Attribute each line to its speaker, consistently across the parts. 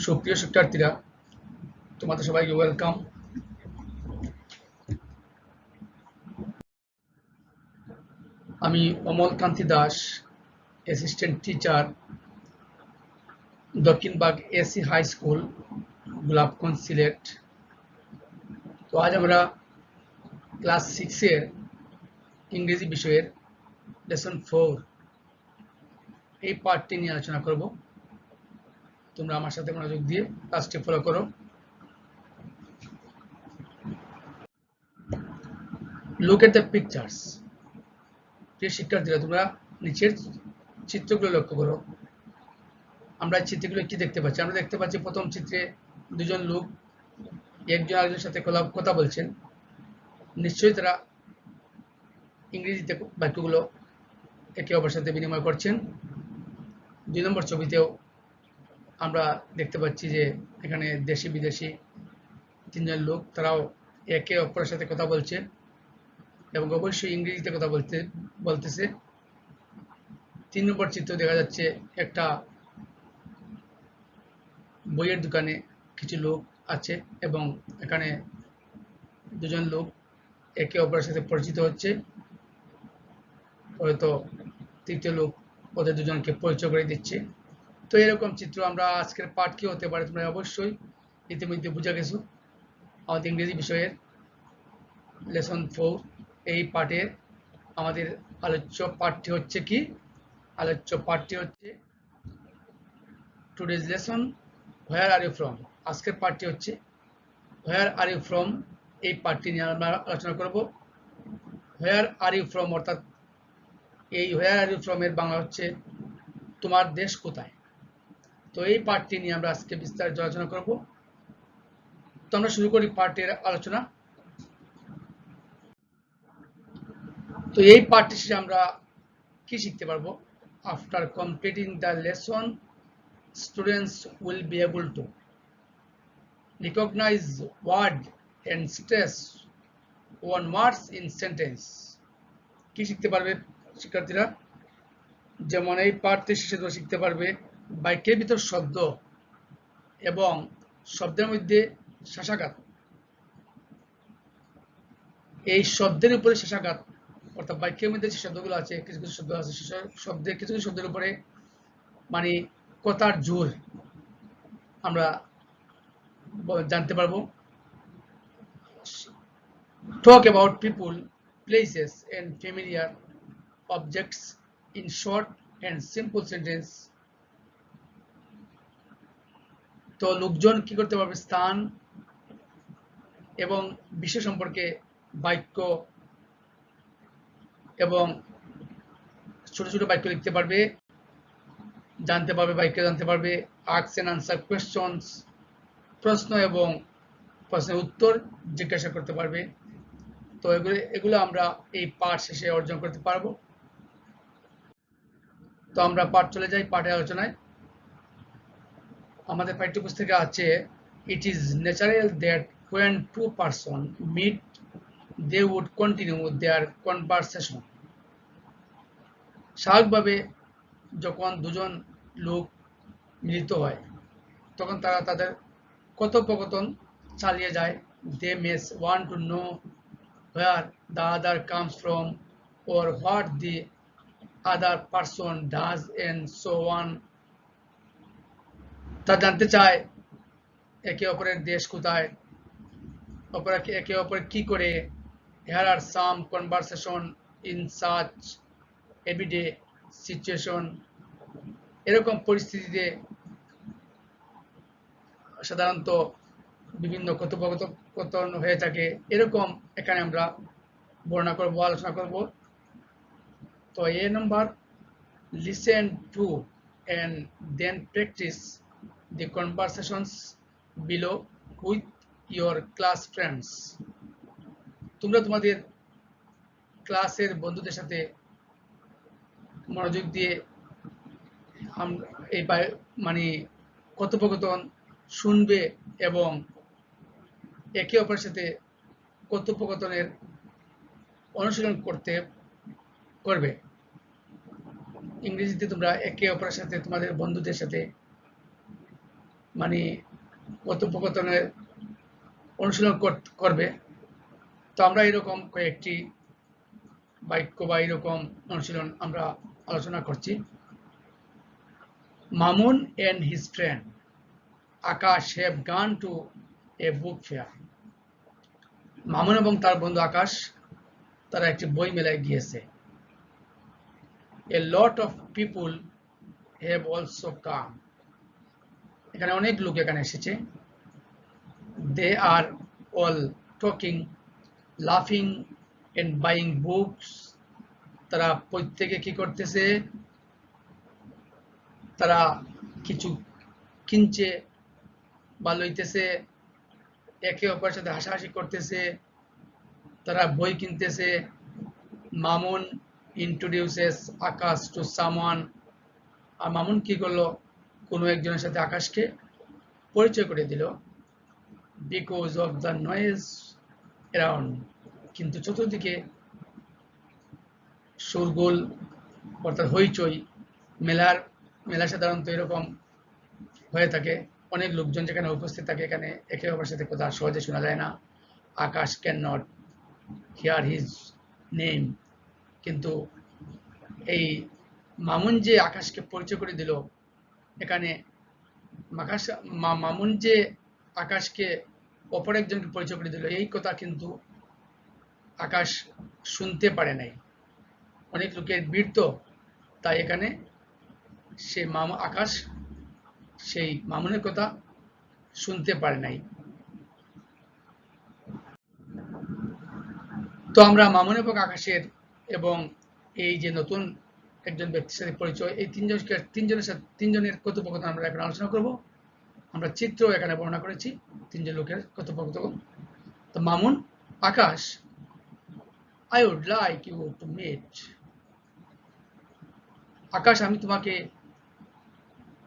Speaker 1: সুপ্রিয় শিক্ষার্থীরা, তোমাদের সবাইকে ওয়েলকাম। আমি Amal Kanti Das, assistant teacher, Dakshinbag AC high school, Golapganj, Sylhet. তো আজ আমরা ক্লাস 6-এর ইংরেজি বিষয়ের লেসন 4 এই পার্টটি নিয়ে আলোচনা করব। তোমরা আমার সাথে মনোযোগ দিয়ে ক্লাসটি ফলো করো। Look at the pictures. প্রিয় শিক্ষার্থীরা, তোমরা নিচের চিত্রগুলো লক্ষ্য করো। আমরা চিত্রগুলো কি দেখতে পাচ্ছি? আমরা দেখতে পাচ্ছি প্রথম চিত্রে দুজন লোক একজন আরেকজনের সাথে কথা বলছেন। নিশ্চয়ই তারা ইংরেজিতে বাক্যগুলো একে অপরের সাথে বিনিময় করছেন। 2 নম্বর ছবিতেও আমরা দেখতে পাচ্ছি যে এখানে দেশি বিদেশি 3 জন লোক, তারাও একে অপরের সাথে কথা বলছে এবং অবশ্যই ইংরেজিতে কথা বলতেছে। 3 নম্বর চিত্র দেখা যাচ্ছে একটা বইয়ের দোকানে কিছু লোক আছে এবং এখানে দুজন লোক একে অপরের সাথে পরিচিত হচ্ছে। হয়তো তৃতীয় লোক ওদের দুজনকে পরিচয় করে দিচ্ছে। তো এরকম চিত্র আমরা আজকের পাঠ কি হতে পারে তোমরা অবশ্যই ইতিমধ্যে বুঝে গেছো। আমাদের ইংরেজি বিষয়ের লেসন 4 এই পাঠের আমাদের আলোচ্য পাঠটি হচ্ছে কি? আলোচ্য পাঠটি হচ্ছে today's lesson where are you from. আজকের পাঠটি হচ্ছে হোয়ার আর ইউ ফ্রম। এই পাঠটি নিয়ে আমরা আলোচনা করব। হোয়ার আর ইউ ফ্রম অর্থাৎ এই হোয়ার আর ইউ ফ্রম এর বাংলা হচ্ছে তোমার দেশ কোথায়। তো এই পাঠটি নিয়ে আমরা আজকে বিস্তারিত আলোচনা করব। তো আমরা শুরু করি পাঠের আলোচনা। তো এই পাঠটি শেষে আমরা কি শিখতে পারবো? After completing the lesson, students will be able to recognize word and stress one words in sentence. কি শিখতে পারবে শিক্ষার্থীরা? যেমন এই পাঠটি শেষে তোমরা শিখতে পারবে বাক্যের ভিতর শব্দ এবং শব্দের মধ্যে শাসাঘাত। এই শব্দের উপরে শাসাঘাত অর্থাৎ বাক্যের মধ্যে যে শব্দগুলো আছে, কিছু কিছু শব্দ আছে, শব্দের কিছু কিছু শব্দের উপরে মানে কথার জোর আমরা জানতে পারবো। Talk about people, places and familiar objects in short and simple sentence. তো লোকজন কি করতে পারবে? স্থান এবং বিষয় সম্পর্কে বাক্য এবং ছোট ছোট বাক্য লিখতে পারবে, জানতে পারবে, বাক্য জানতে পারবে। আস্ক এন্ড আনসার কোয়েশ্চনস, প্রশ্ন এবং প্রশ্নের উত্তর জিজ্ঞাসা করতে পারবে। তো এগুলো আমরা এই পাঠ শেষে অর্জন করতে পারবো। তো আমরা পাঠ চলে যাই পাঠের আলোচনায়। আমাদের পাঠ্যপুস্তকে আছে it is natural that when two persons meet they would continue their conversation. স্বাভাবিকভাবে যখন দুজন লোক মিলিত হয় তখন তারা তাদের কথোপকথন চালিয়ে যায়। they may want to know where the other comes from or what the other person does and so on. তা জানতে চায় একে অপরের দেশ কোথায়, একে অপরের কি করে। Here are some conversation in such everyday situation. এরকম পরিস্থিতিতে সাধারণত বিভিন্ন কথোপকথন হয়ে থাকে। এরকম এখানে আমরা বর্ণনা করব, আলোচনা করব। তো এ number, listen to and then practice the conversations below with your class friends. তোমরা তোমাদের ক্লাসের বন্ধুদের সাথে মনোযোগ দিয়ে এই মানে কথোপকথন শুনবে এবং একে অপরের সাথে কথোপকথনের অনুশীলন করবে। ইংরেজিতে তোমরা একে অপরের সাথে তোমাদের বন্ধুদের সাথে মানে কথোপকথনের অনুশীলন করবে। তো আমরা এরকম কয়েকটি বাক্য বা এরকম অনুশীলন আমরা আলোচনা করছি। Mamun and his friend Akash have gone to a book fair. Mamun এবং তার বন্ধু আকাশ তারা একটি বই মেলায় গিয়েছে। A lot of people have also come. এখানে অনেক লোক এখানে এসেছে। They are all talking, laughing and buying books. তারা প্রত্যেকে কি করতেছে? তারা কিছু কিনছে বা লইতেছে, একে অপরের সাথে হাসাহাসি করতেছে, তারা বই কিনতেছে। Mamun introduces Akash to someone. আর মামুন কি করলো? কোনো একজনের সাথে আকাশকে পরিচয় করে দিল। Because of the noise around. কিন্তু চতুর্দিকে শোরগোল অর্থাৎ হইচই। মেলা সাধারণত এরকম হয়ে থাকে, অনেক লোকজন যেখানে উপস্থিত থাকে, এখানে একে অপরের সাথে কথা সহজে শোনা যায় না। Akash can not hear his name. কিন্তু এই মামুন যে আকাশকে পরিচয় করে দিল, এখানে মামুন যে আকাশকে অপর একজনকে পরিচয় করে দিল, এই কথা কিন্তু আকাশ শুনতে পারে নাই। অনেক লোকের ভিড় তো, তাই এখানে সে আকাশ সেই মামুনের কথা শুনতে পারে নাই। তো আমরা মামুন এবং আকাশের এবং এই যে নতুন একজন ব্যক্তির সাথে পরিচয়, এই তিনজনের কথোপকথন আমরা এখন আলোচনা করব। আমরা চিত্র এখানে বর্ণনা করেছি তিনজন লোকের কথোপকথন। তো মামুন, আকাশ, I would like you to meet. আকাশ, আমি তোমাকে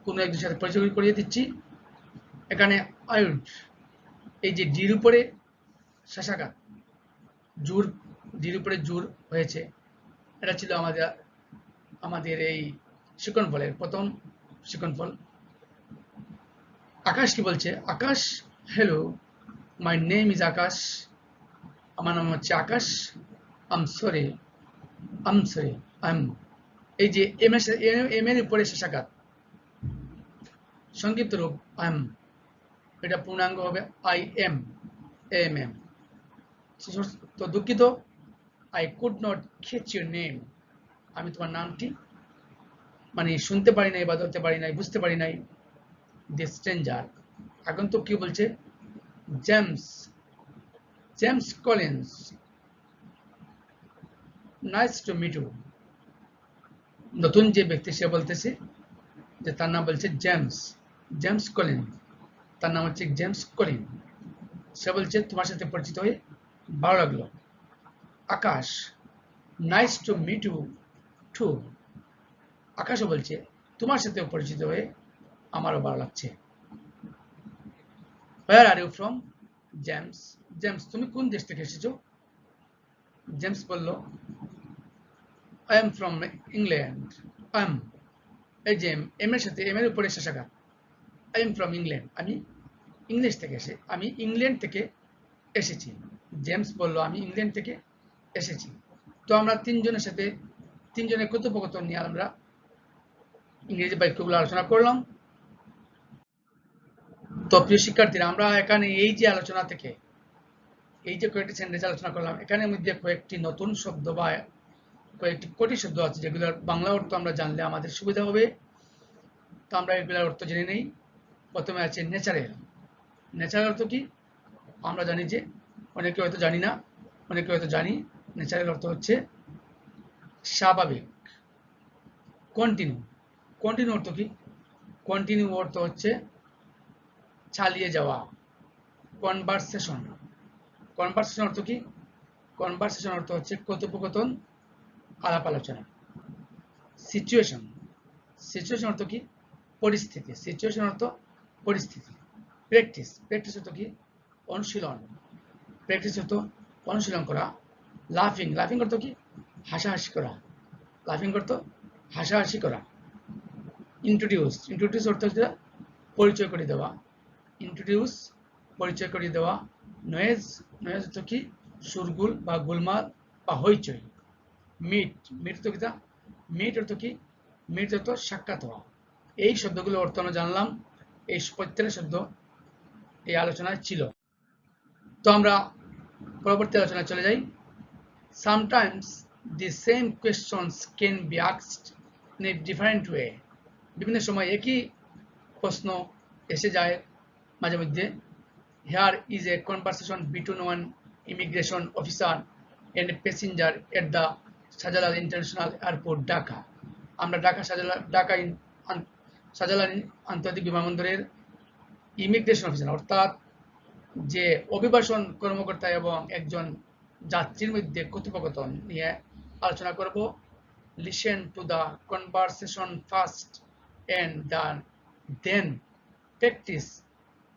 Speaker 1: কোনো একজনের সাথে পরিচয় করিয়ে দিচ্ছি। এখানে I would, এই যে ডির উপরে শাসাঘাত, জোর, ডির উপরে জোর হয়েছে, এটা ছিল আমাদের এই শিকন ফলের প্রথম শিকন ফল। আকাশ কি বলছে? আকাশ, হ্যালো, মাই নেম ইজ আকাশ। আমার নাম হচ্ছে আকাশ। আম সরি। এই যে এম এর উপরে শেষাঘাত, সংক্ষিপ্ত রূপ আম, এটা পূর্ণাঙ্গ হবে আই এম এম এম। তো দুঃখিত, I could not catch your name. আমি তোমার নামটি মানে শুনতে পারি নাই বা ধরতে পারি নাই, বুঝতে পারি নাই। দি স্ট্রেঞ্জার, আগন্তুক কি বলছে? James Collins, nice to meet you. নতুন যে ব্যক্তি সে বলতেছে যে তার নাম বলছে জেমস কলিন, তার নাম হচ্ছে জেমস কলিন। সে বলছে তোমার সাথে পরিচিত হয়ে ভালো লাগলো। Akash, nice to meet you too. আকাশও বলছে তোমার সাথেও পরিচিত হয়ে আমারও ভালো লাগছে। Where are you from? James, তুমি কোন দেশ থেকে এসেছো? জেমস বলল, I am from England. এই যে এম এর সাথে এম এর উপরে শেষাঘাত, I am from England, আমি ইংল্যান্ড থেকে এসেছি। জেমস বলল, আমি ইংল্যান্ড থেকে এসেছি। তো আমরা তিনজনের কথোপকথন নিয়ে আমরা ইংরেজি বাক্যগুলো আলোচনা করলাম। তো প্রিয় শিক্ষার্থীরা, আমরা এখানে এই যে আলোচনা থেকে এই যে কয়েকটি সেন্টেন্স আলোচনা করলাম, এখানের মধ্যে কয়েকটি নতুন শব্দ বা কয়েকটি কঠিন শব্দ আছে যেগুলোর বাংলা অর্থ আমরা জানলে আমাদের সুবিধা হবে। তো আমরা এগুলোর অর্থ জেনে নেই। প্রথমে আছে ন্যাচারাল। ন্যাচারাল অর্থ কি? আমরা জানি যে, অনেকে হয়তো জানি না, অনেকে হয়তো জানি। ন্যাচারাল অর্থ হচ্ছে স্বাভাবিক। কন্টিনিউ অর্থ কি? কন্টিনিউ অর্থ হচ্ছে চালিয়ে যাওয়া। কনভারসেশন অর্থ কি? কনভারসেশন অর্থ হচ্ছে কথোপকথন, আলাপ আলোচনা। সিচুয়েশন অর্থ কি? পরিস্থিতি। সিচুয়েশন অর্থ পরিস্থিতি। প্র্যাকটিস অর্থ কি? অনুশীলন। প্র্যাকটিস অর্থ অনুশীলন করা। লাফিং অর্থ কি? হাসাহাসি করা। ইন্ট্রোডিউস অর্থ হচ্ছে পরিচয় করে দেওয়া, ইন্ট্রোডিউস পরিচয় করে দেওয়া, নয়েজ নয়েজ অর্থ কি সুরগুল বা গোলমাল বা হইচই, মিট মিট অর্থ কি মিট অর্থ কি মিট অর্থ সাক্ষাৎ হওয়া। এই শব্দগুলো অর্থ আমরা জানলাম, এই প্রত্যেকটা শব্দ এই আলোচনায় ছিল। তো আমরা পরবর্তী আলোচনায় চলে যাই। Sometimes the same questions can be asked in a different way. বিভিন্ন সময় একই প্রশ্ন এসে যায় মাঝে মধ্যে। Here is a conversation between one immigration officer and a passenger at the Shahjalal International Airport, Dhaka. আমরা শাহজালাল আন্তর্জাতিক বিমানবন্দরের ইমিগ্রেশন অফিসার অর্থাৎ যে অভিবাসন কর্মকর্তা এবং একজন যাত্রীর মধ্যে কথোপকথন নিয়ে আলোচনা করব। Listen to the conversation first and then practise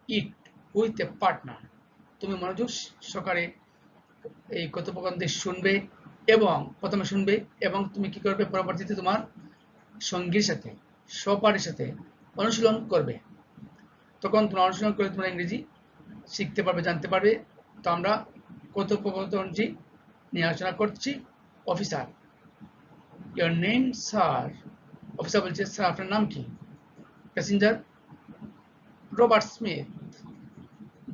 Speaker 1: it with a partner. তুমি মনোযোগ সহকারে এই কথোপকথনটি শুনবে এবং প্রথমে শুনবে এবং তুমি কি করবে, পরবর্তীতে তোমার সঙ্গীর সাথে সহপাঠীর সাথে অনুশীলন করবে। তখন তোমরা অনুশীলন করে তোমরা ইংরেজি শিখতে পারবে, জানতে পারবে। তো আমরা কথোপকথনটি নিয়ে আলোচনা করছি। Officer, your name sir. Officer বলছে, স্যার আপনার নাম কি? Passenger, Robert Smith.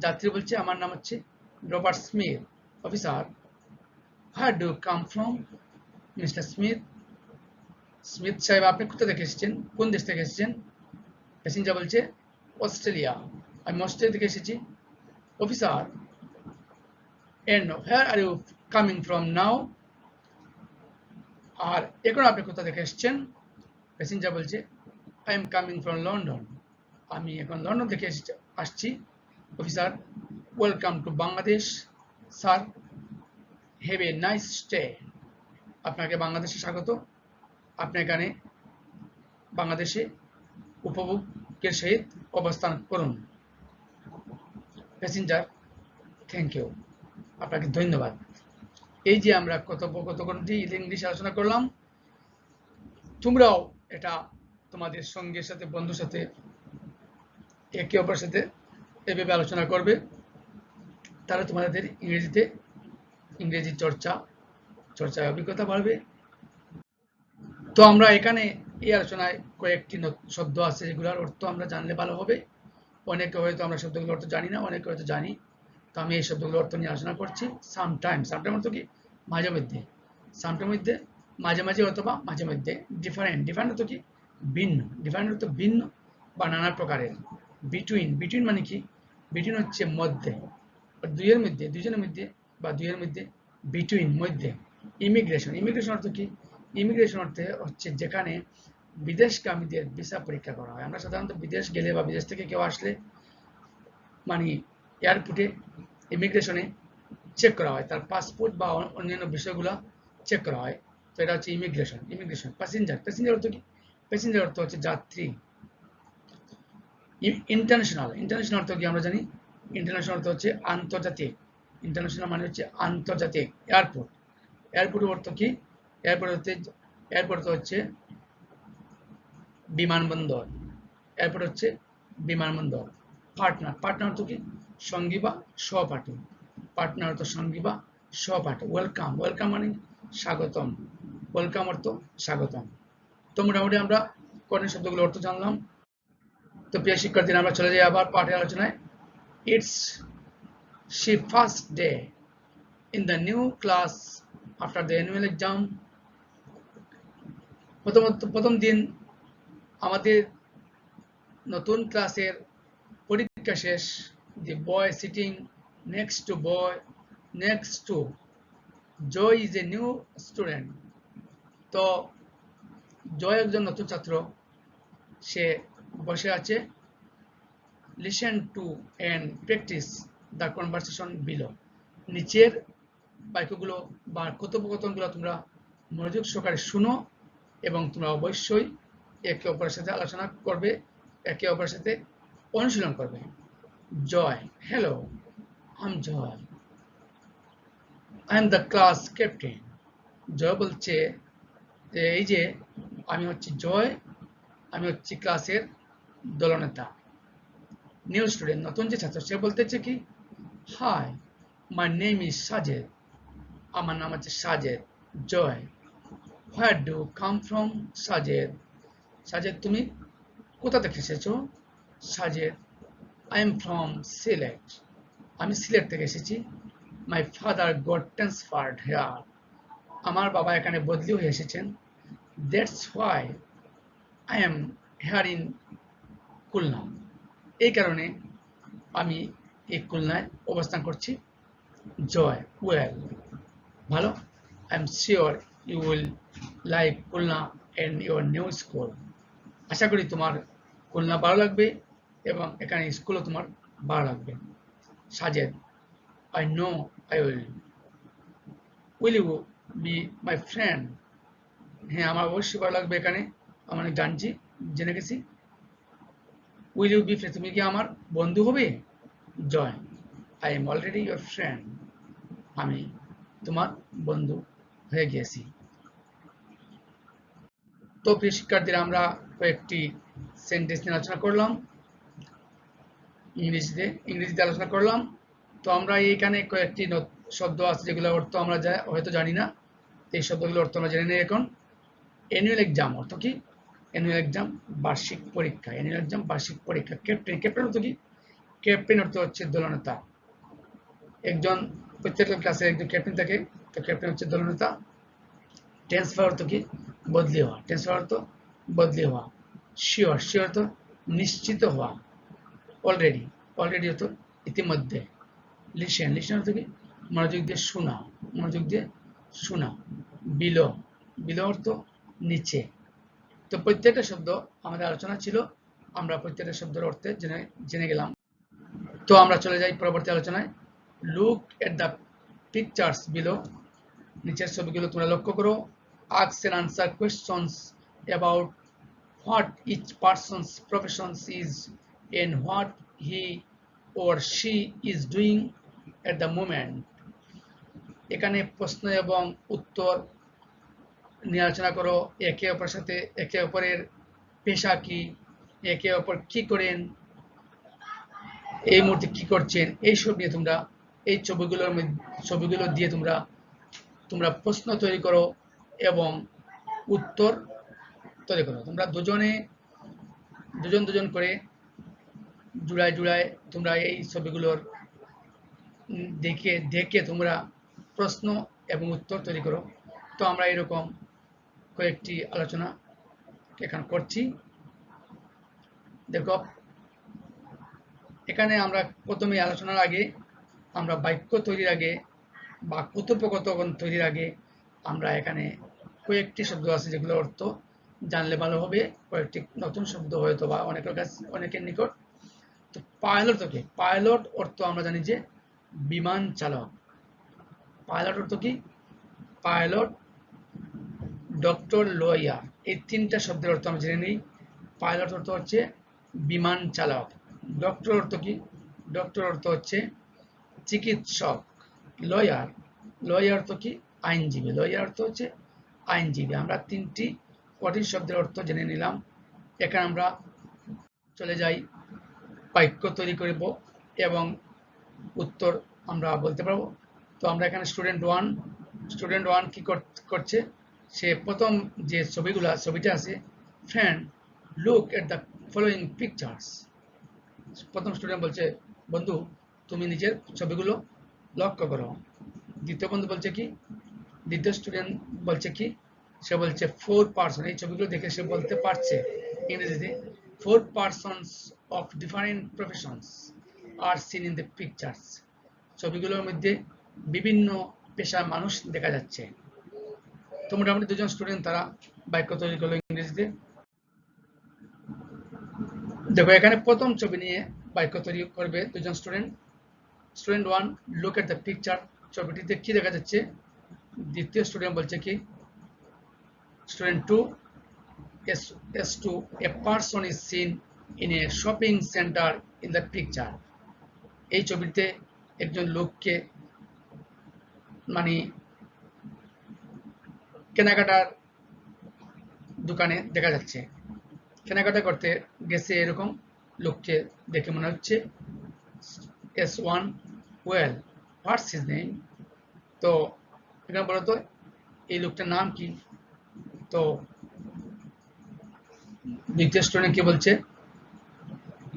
Speaker 1: যাত্রী বলছে, আমার নাম হচ্ছে Robert Smith. Officer, where do come from? Mister Smith, Smith সাহেব আপনি কোথা থেকে এসেছেন, কোন দেশ থেকে এসেছেন? প্যাসেঞ্জার বলছে, অস্ট্রেলিয়া, আমি অস্ট্রেলিয়া থেকে এসেছি। Officer, and where are you coming from now? আর এখন আপনি কোথা থেকে এসেছেন? প্যাসেঞ্জার বলছে, I am coming from London, আমি এখন লন্ডন থেকে আসছি। Officer, welcome to Bangladesh sir, have a nice stay. আপনাকে বাংলাদেশে স্বাগত, আপনি এখানে বাংলাদেশে উপভোগের সহিত অবস্থান করুন। প্যাসেঞ্জার, থ্যাংক ইউ, আপনাকে ধন্যবাদ। এই যে আমরা কথোপকথনটি ইংলিশে আলোচনা করলাম, তোমরাও এটা তোমাদের সঙ্গীর সাথে, বন্ধুর সাথে, একে অপরের সাথে এভাবে আলোচনা করবে, তাহলে তোমাদের ইংরেজি চর্চায় অভিজ্ঞতা বাড়বে। তো আমরা এখানে এই আলোচনায় কয়েকটি শব্দ আছে যেগুলোর অর্থ আমরা জানলে ভালো হবে। অনেকে হয়তো আমরা শব্দগুলোর অর্থ জানি না, অনেকে হয়তো জানি। তো আমি এই শব্দগুলোর অর্থ নিয়ে আলোচনা করছি। সামটাইমস, সামটাইম অর্থ কি মাঝে মধ্যে, সামটাইম মধ্যে মাঝে মাঝে অথবা মাঝে মধ্যে। ডিফারেন্ট, ডিফারেন্ট অর্থ কি ভিন্ন, ডিফারেন্ট অর্থ ভিন্ন বা নানা প্রকারের। বিটুইন, বিটুইন মানে কি, বিটুইন হচ্ছে মধ্যে, দুইয়ের মধ্যে, দুইজনের মধ্যে বা দুইয়ের মধ্যে, বিটুইন মধ্যে। ইমিগ্রেশন, ইমিগ্রেশন অর্থ কি, ইমিগ্রেশন অর্থে হচ্ছে যেখানে বিদেশগামীদের ভিসা পরীক্ষা করা হয়। আমরা সাধারণত বিদেশ গেলে বা বিদেশ থেকে কেউ আসলে মানে এয়ারপোর্টে ইমিগ্রেশনে চেক করা হয়, তার পাসপোর্ট বা অন্যান্য বিষয়গুলো চেক করা হয়। তো এটা হচ্ছে ইমিগ্রেশন। ইমিগ্রেশন। প্যাসেঞ্জার, প্যাসেঞ্জার অর্থ কি, প্যাসেঞ্জার অর্থ হচ্ছে যাত্রী। ইন্টারন্যাশনাল, ইন্টারন্যাশনাল অর্থ কি আমরা জানি, ইন্টারন্যাশনাল অর্থ হচ্ছে আন্তর্জাতিক। ইন্টারন্যাশনাল মানে হচ্ছে আন্তর্জাতিক। এয়ারপোর্ট, এয়ারপোর্ট অর্থ কি, এয়ারপোর্ট হচ্ছে বিমানবন্দর, এয়ারপোর্ট হচ্ছে বিমানবন্দর। পার্টনার, পার্টনার অর্থ কি সঙ্গী বা সহপাঠী, পার্টনার অর্থ সঙ্গী বা সহপাঠী। ওয়েলকাম, ওয়েলকাম মানে স্বাগতম, ওয়েলকাম অর্থ স্বাগতম। তো মোটামুটি আমরা কর্ণের শব্দগুলো অর্থ জানলাম। তো প্রিয় শিক্ষার্থীরা, আমরা চলে যাই আবার পাঠের আলোচনায়। It's she first day in the new class after the annual exam. প্রথম দিন আমাদের নতুন ক্লাসের পরীক্ষা শেষ। The boy sitting next to Joy is a new student. তো জয় একজন নতুন ছাত্র, সে বসে আছে। Listen to and practice the conversation below. নিচের বাক্যগুলো বা কথোপকথনগুলো তোমরা মনোযোগ সহকারে শুনো এবং তোমরা অবশ্যই একে অপরের সাথে আলোচনা করবে, একে অপরের সাথে অনুশীলন করবে। Joy, hello, I am Joy, I am the class captain. Joy বলছে যে এই যে আমি হচ্ছি জয়, আমি হচ্ছি ক্লাসের দলনেতা। নিউ স্টুডেন্ট নতুন যে ছাত্র সে বলতেছে কি hi my name is Sajed, আমার নাম হচ্ছে Sajed. Joy where do come from Sajed, Sajed তুমি কোথা থেকে এসেছো? Sajed I am from Sylhet, আমি সিলেট থেকে এসেছি। My father got transferred here, আমার বাবা এখানে বদলি হয়ে এসেছেন। That's why I am here in Khulna, এই কারণে আমি এই খুলনায় অবস্থান করছি। জয় ওয়েল, ভালো। I am sure you will like Khulna and your new school, আশা করি তোমার খুলনা ভালো লাগবে এবং এখানে স্কুলও তোমার ভালো লাগবে। Sajed I know I will you be my friend, হ্যাঁ আমার অবশ্যই ভালো লাগবে এখানে, আমি জানছি, জেনে গেছি। উইল ইউ বি ফ্রেন্ড, তুমি কি আমার বন্ধু হবে? Joy I am already your friend, আমি তোমার বন্ধু হয়ে গিয়েছি। তো প্রিয় শিক্ষার্থীরা, আমরা কয়েকটি সেন্টেন্স নিয়ে আলোচনা করলাম, ইংরেজিতে আলোচনা করলাম। তো আমরা এইখানে কয়েকটি শব্দ আছে যেগুলো অর্থ আমরা হয়তো জানি না, এই শব্দগুলোর অর্থ আমরা জেনে নিই এখন। অ্যানুয়াল এক্সাম অর্থ কি? অ্যানুয়াল এক্সাম বার্ষিক পরীক্ষা, অ্যানুয়াল এক্সাম বার্ষিক পরীক্ষা। ক্যাপ্টেন, ক্যাপ্টেন অর্থ কি? ক্যাপ্টেন অর্থ হচ্ছে দলনেতা, একজন প্রত্যেকটা ক্লাসে একজন ক্যাপ্টেন থাকে, তো ক্যাপ্টেন হচ্ছে দলনেতা। ট্রান্সফার অর্থ কি? বদলি হওয়া, ট্রান্সফার অর্থ বদলি হওয়া। শিওর, শিওর অর্থ নিশ্চিত হওয়া। অলরেডি, অলরেডি অর্থ ইতিমধ্যে। লিসেন, লিসেন অর্থ কি? মনোযোগ দিয়ে শোনা, মনোযোগ দিয়ে শোনা। বিলো, বিলো অর্থ নিচে। তো প্রত্যেকটা শব্দ আমাদের আলোচনা ছিল, আমরা প্রত্যেকটা শব্দের অর্থে জেনে গেলাম। তো আমরা চলে যাই পরবর্তী আলোচনায়। Look at the pictures below, নিচের ছবিগুলো তোমরা লক্ষ্য করো। Ask and answer questions about what each person's profession is and what he or she is doing at the moment. এখানে প্রশ্ন এবং উত্তর নিয়ে আলোচনা করো। একে অপরের সাথে, একে অপরের পেশা কি, একে অপর কি করেন, এই মুহূর্তে কি করছেন, এইসব নিয়ে তোমরা এই ছবিগুলো দিয়ে তোমরা প্রশ্ন তৈরি করো এবং উত্তর তৈরি করো। তোমরা দুজন করে জুড়ায় তোমরা এই ছবিগুলোর দেখে তোমরা প্রশ্ন এবং উত্তর তৈরি করো। তো আমরা এরকম কয়েকটি আলোচনা এখানে করছি। দেখো, এখানে আমরা প্রথমে আলোচনার আগে, আমরা বাক্য তৈরির আগে বা কথোপকথন তৈরির আগে আমরা এখানে কয়েকটি শব্দ আছে যেগুলো অর্থ জানলে ভালো হবে। কয়েকটি নতুন শব্দ হয়তো বা অনেকের নিকট। তো পাইলট কি? পাইলট অর্থ আমরা জানি যে বিমান চালক। পাইলট অর্থ কি? পাইলট, ডক্টর, লয়ার, এই তিনটা শব্দের অর্থ আমরা জেনে নিই। পাইলট অর্থ হচ্ছে বিমান চালক। ডক্টর অর্থ কি? ডক্টর অর্থ হচ্ছে চিকিৎসক। লয়ার, লয়ার অর্থ কি? আইনজীবী। লয়ার অর্থ হচ্ছে আইনজীবী। আমরা তিনটি কঠিন শব্দের অর্থ জেনে নিলাম। এখানে আমরা চলে যাই, বাক্য তৈরি করব এবং উত্তর আমরা বলতে পারবো। তো আমরা এখানে স্টুডেন্ট ওয়ান কি করছে? সে প্রথম যে ছবিটা আছে, friend look at the following pictures. প্রথম স্টুডেন্ট বলছে, বন্ধু তুমি নিজের ছবিগুলো লক্ষ্য করো। দ্বিতীয় বন্ধু বলছে কি? দ্বিতীয় স্টুডেন্ট বলছে কি? সে বলছে 4 পার্সন, এই ছবিগুলো দেখে সে বলতে পারছে ইংরেজিতে 4 persons of different professions are seen in the pictures. ছবিগুলোর মধ্যে বিভিন্ন পেশার মানুষ দেখা যাচ্ছে। তো মোটামুটি দুজন স্টুডেন্ট তারা বাক্য তৈরি করলো ইংরেজিতে। দেখো, এখানে প্রথম ছবি নিয়ে বাক্য তৈরি করবে দুজন student. Student one look at the picture, ছবিটিতে কি দেখা যাচ্ছে? দ্বিতীয় স্টুডেন্ট বলছে কি? Student two, S2, a person is seen in a shopping center in the picture. এই ছবিতে একজন লোককে মানে কেনাকাটার দোকানে দেখা যাচ্ছে, কেনাকাটা করতে গেছে এরকম লোককে দেখে মনে হচ্ছে S1 ওয়েল, হোয়াটস হিজ নেম। তো এখানে বলো তো এই লোকটার নাম কি? তো দ্বিতীয় স্টুডেন্ট কি বলছে?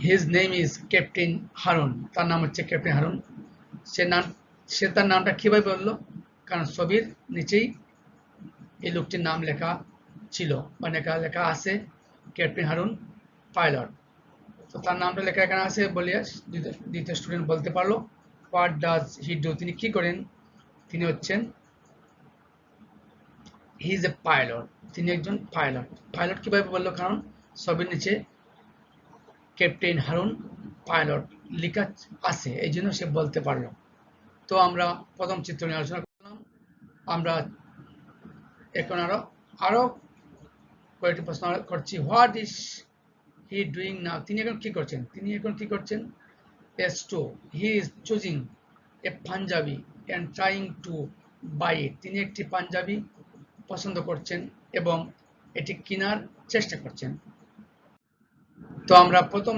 Speaker 1: His name is captain Harun, তার নাম হচ্ছে ক্যাপ্টেন হারুন। সে তার নামটা কিভাবে বললো? কারণ ছবির নিচেই এই লোকটির নাম লেখা ছিল বা লেখা আছে ক্যাপ্টেন হারুন পাইলট। তো তার নামটা লেখা এখানে আছে বলিয়া দ্বিতীয় স্টুডেন্ট বলতে পারলো হোয়াট ডাজ হি ডু, তিনি কি করেন? তিনি হচ্ছেন হি ইজ এ পাইলট, তিনি একজন পাইলট। পাইলট কিভাবে বললো? কারণ ছবির নিচে ক্যাপ্টেন হারুন পাইলট লেখা আছে, এই জন্য সে বলতে পারলো। তো আমরা প্রথম চিত্র নিয়ে আলোচনা করলাম। আমরা এখন আরো কয়েকটি প্রশ্ন করছি। What is he doing now, তিনি এখন কি করছেন? S2, he is choosing a Punjabi and trying to buy it, তিনি একটি পাঞ্জাবি পছন্দ করছেন এবং এটি কেনার চেষ্টা করছেন। তো আমরা প্রথম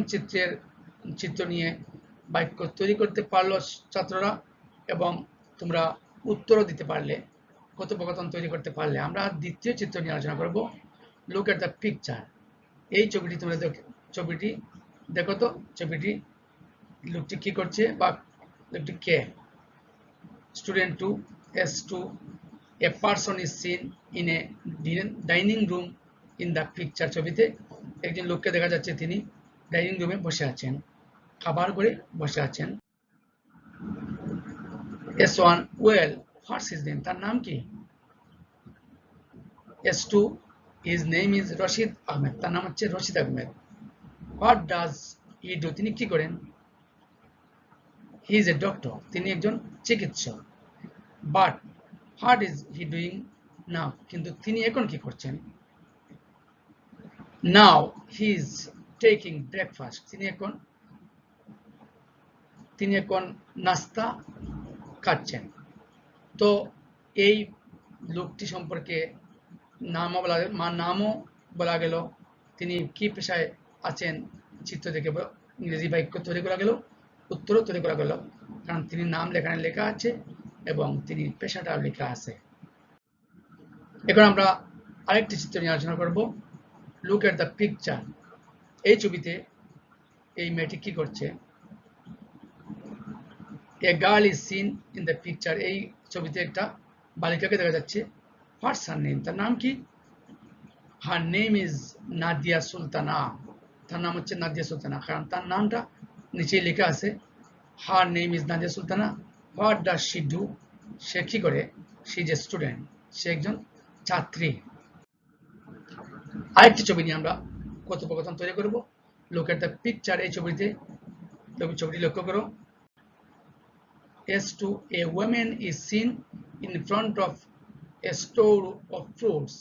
Speaker 1: চিত্র নিয়ে বাক্য তৈরি করতে পারলো ছাত্ররা, এবং তোমরা উত্তরও দিতে পারলে, কথোপকথন তৈরি করতে পারলে। আমরা দ্বিতীয় চিত্র নিয়ে আলোচনা করব। লুক এট দ্য পিকচার, এই ছবিটি তোমরা ছবিটি দেখো তো, ছবিটি লোকটি কি করছে বা লোকটি কে? Student 2, S2, a person is seen in a dining room in the picture, ছবিতে একজন লোককে দেখা যাচ্ছে, তিনি ডাইনিং রুমে বসে আছেন, খাবার করে বসে আছেন। S1, well, what's his name, তার নাম কি? S2, his name is Rashid Ahmed, তার নাম হচ্ছে Rashid Ahmed. What does he do, তিনি কি করেন? He is a doctor, তিনি একজন চিকিৎসক। But what is he doing now, কিন্তু তিনি এখন কি করছেন? Now he is taking breakfast, তিনি এখন নাস্তা খাচ্ছেন। তো এই লোকটি সম্পর্কে নামও বলা গেল, তিনি কি পেশায় আছেন চিত্র থেকে ইংরেজি বাক্য তৈরি করা গেল, উত্তরও তৈরি করা গেল, কারণ তিনি নাম লেখা আছে এবং তিনি পেশাটাও লেখা আছে। এখন আমরা আরেকটি চিত্র নিয়ে আলোচনা করব। লুক এট দ্য পিকচার, এই ছবিতে এই মেয়েটি কি করছে? A girl is seen in the picture, এই ছবিতে একটা বালিকাকে দেখা যাচ্ছে। হোয়াটস হার নেম, তার নাম কি? হার নেম ইজ নাদিয়া সুলতানা, তার নাম হচ্ছে নাদিয়া সুলতানা, কারণ তার নামটা নিচেই লেখা আছে her name is Nadia Sultana. What does she do, সে কি করে? শি ইজ এ স্টুডেন্ট, সে একজন ছাত্রী। আরেকটি ছবি নিয়ে আমরা কথোপকথন তৈরি করব। লুক এট দ্য পিকচার, এই ছবিটি লক্ষ্য করো। S2, a woman is seen in front of a store of fruits,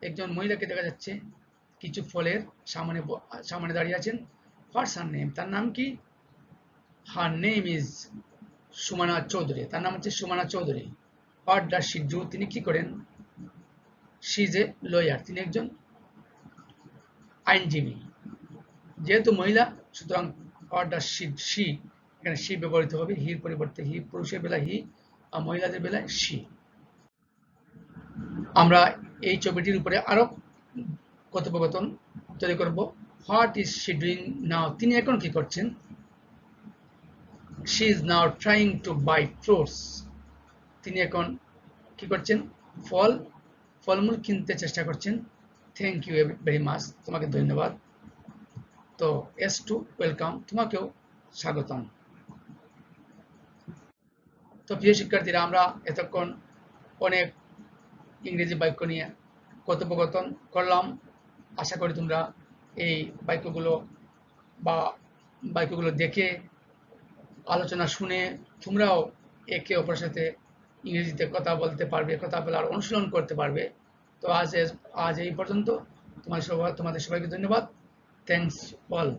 Speaker 1: একজন মহিলাকে দেখা যাচ্ছে কিছু ফলের সামনে দাঁড়িয়ে আছেন। হোয়াটস হার নেম, তার নাম কি? হার নেম ইজ সুমানা চৌধুরী, তার নাম হচ্ছে Sumana Chowdhury. What does she do, তিনি কি করেন? শি ইজ এ লয়ার, তিনি একজন আইনজীবী। যেহেতু মহিলা, সুতরাং হোয়াট ডাজ শি, এখানে শি ব্যবহৃত হবে, হির পরিবর্তে হি, পুরুষের বেলায় হি আর মহিলাদের বেলায় শি। আমরা এই ছবিটির উপরে আরো কথোপকথন তৈরি করব। What is she doing now, তিনি এখন কি করছেন? She is now trying to buy fruits, তিনি এখন কি করছেন? ফলমূল কিনতে চেষ্টা করছেন। থ্যাংক ইউ ভেরি মাচ, তোমাকে ধন্যবাদ। তো S2, ওয়েলকাম, তোমাকেও স্বাগতম। তো প্রিয় শিক্ষার্থীরা, আমরা এতক্ষণ অনেক ইংরেজি বাক্য নিয়ে কথোপকথন করলাম। আশা করি তোমরা এই বাক্যগুলো দেখে, আলোচনা শুনে তোমরাও একে অপরের সাথে ইংরেজিতে কথা বলতে পারবে, কথা বলার অনুশীলন করতে পারবে। তো আজ এই পর্যন্ত। তোমাদের সবাইকে ধন্যবাদ। Thanks all.